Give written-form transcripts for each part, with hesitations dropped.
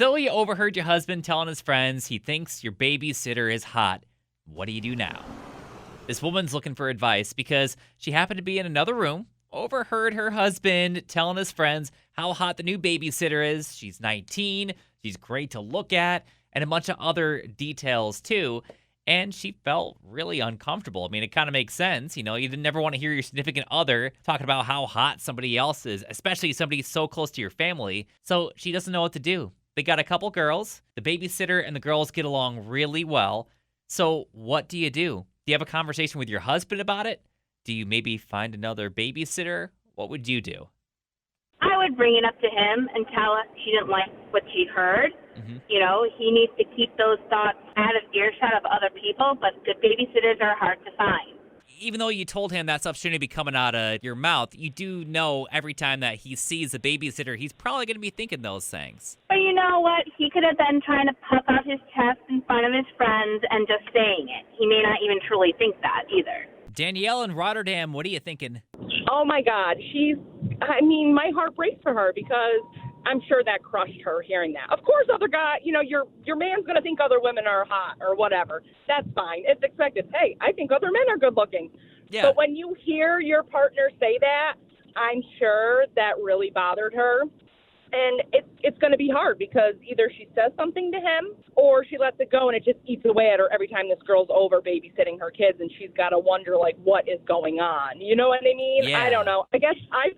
So you overheard your husband telling his friends he thinks your babysitter is hot. What do you do now? This woman's looking for advice because she happened to be in another room, overheard her husband telling his friends how hot the new babysitter is. She's 19, she's great to look at, and a bunch of other details too. And she felt really uncomfortable. I mean, it kind of makes sense. You know, you never want to hear your significant other talking about how hot somebody else is, especially somebody so close to your family. So she doesn't know what to do. They got a couple girls. The babysitter and the girls get along really well. So what do? Do you have a conversation with your husband about it? Do you maybe find another babysitter? What would you do? I would bring it up to him and tell her she didn't like what she heard. Mm-hmm. You know, he needs to keep those thoughts out of earshot of other people, but good babysitters are hard to find. Even though you told him that stuff shouldn't be coming out of your mouth, you do know every time that he sees a babysitter, he's probably going to be thinking those things. But you know what? He could have been trying to puff out his chest in front of his friends and just saying it. He may not even truly think that either. Danielle in Rotterdam, what are you thinking? Oh, my God. My heart breaks for her because I'm sure that crushed her hearing that. Of course, other guy, your man's going to think other women are hot or whatever. That's fine. It's expected. Hey, I think other men are good looking. Yeah. But when you hear your partner say that, I'm sure that really bothered her. And it's going to be hard because either she says something to him or she lets it go and it just eats away at her every time this girl's over babysitting her kids and she's got to wonder, like, what is going on? You know what I mean? Yeah. I don't know. I guess I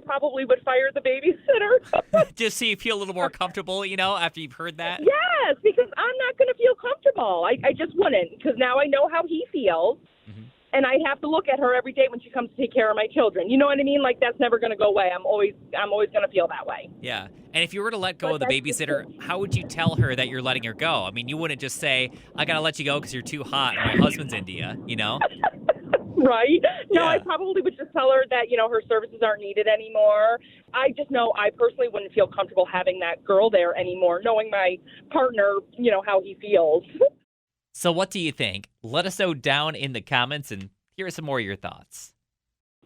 probably would fire the babysitter. Just so you feel a little more comfortable, after you've heard that? Yes, because I'm not going to feel comfortable. I just wouldn't because now I know how he feels. Mm-hmm. And I have to look at her every day when she comes to take care of my children. You know what I mean? Like, that's never going to go away. I'm always going to feel that way. Yeah. And if you were to let go of the babysitter, how would you tell her that you're letting her go? I mean, you wouldn't just say, I got to let you go because you're too hot and my husband's into you, Right? No, Yeah. I probably would just tell her that, her services aren't needed anymore. I just know I personally wouldn't feel comfortable having that girl there anymore, knowing my partner, how he feels. So what do you think? Let us know down in the comments, and here are some more of your thoughts.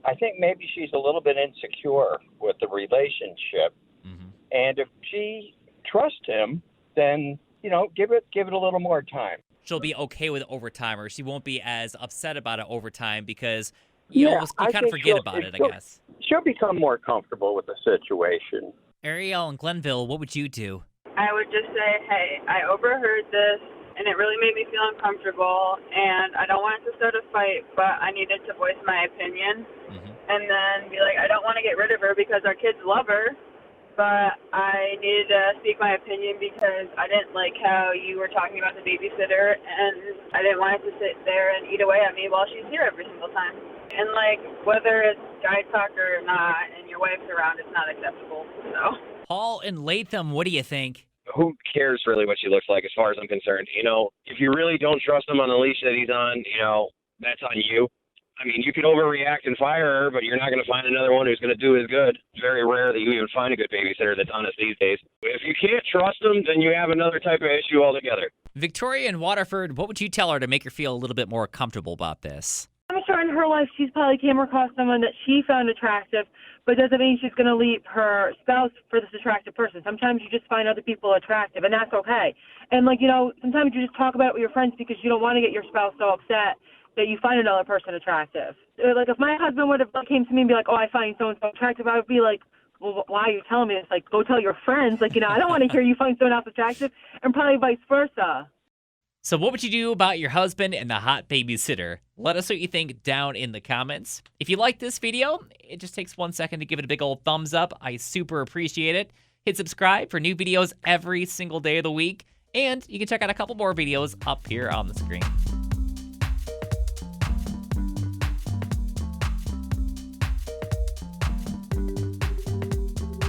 I think maybe she's a little bit insecure with the relationship. Mm-hmm. And if she trusts him, then, give it a little more time. She'll be okay with overtime, or she won't be as upset about it over time because you kind of forget about it, I guess. She'll become more comfortable with the situation. Ariel in Glenville, what would you do? I would just say, hey, I overheard this, and it really made me feel uncomfortable, and I don't want it to start a fight, but I needed to voice my opinion, and then be like, I don't want to get rid of her because our kids love her, but I needed to speak my opinion because I didn't like how you were talking about the babysitter, and I didn't want it to sit there and eat away at me while she's here every single time. And, whether it's guy talk or not, and your wife's around, it's not acceptable, so. Paul in Latham, what do you think? Who cares really what she looks like as far as I'm concerned? If you really don't trust him on the leash that he's on, that's on you. I mean, you could overreact and fire her, but you're not going to find another one who's going to do as good. It's very rare that you even find a good babysitter that's honest these days. If you can't trust them, then you have another type of issue altogether. Victoria in Waterford, what would you tell her to make her feel a little bit more comfortable about this? I'm sure in her life she's probably came across someone that she found attractive, but doesn't mean she's going to leave her spouse for this attractive person. Sometimes you just find other people attractive, and that's okay. And, sometimes you just talk about it with your friends because you don't want to get your spouse so upset that you find another person attractive. If my husband would have came to me and be like, oh, I find so-and-so attractive, I would be like, well, why are you telling me this? Go tell your friends. I don't want to hear you find someone else attractive, and probably vice versa. So what would you do about your husband and the hot babysitter? Let us know what you think down in the comments. If you like this video, it just takes 1 second to give it a big old thumbs up. I super appreciate it. Hit subscribe for new videos every single day of the week. And you can check out a couple more videos up here on the screen.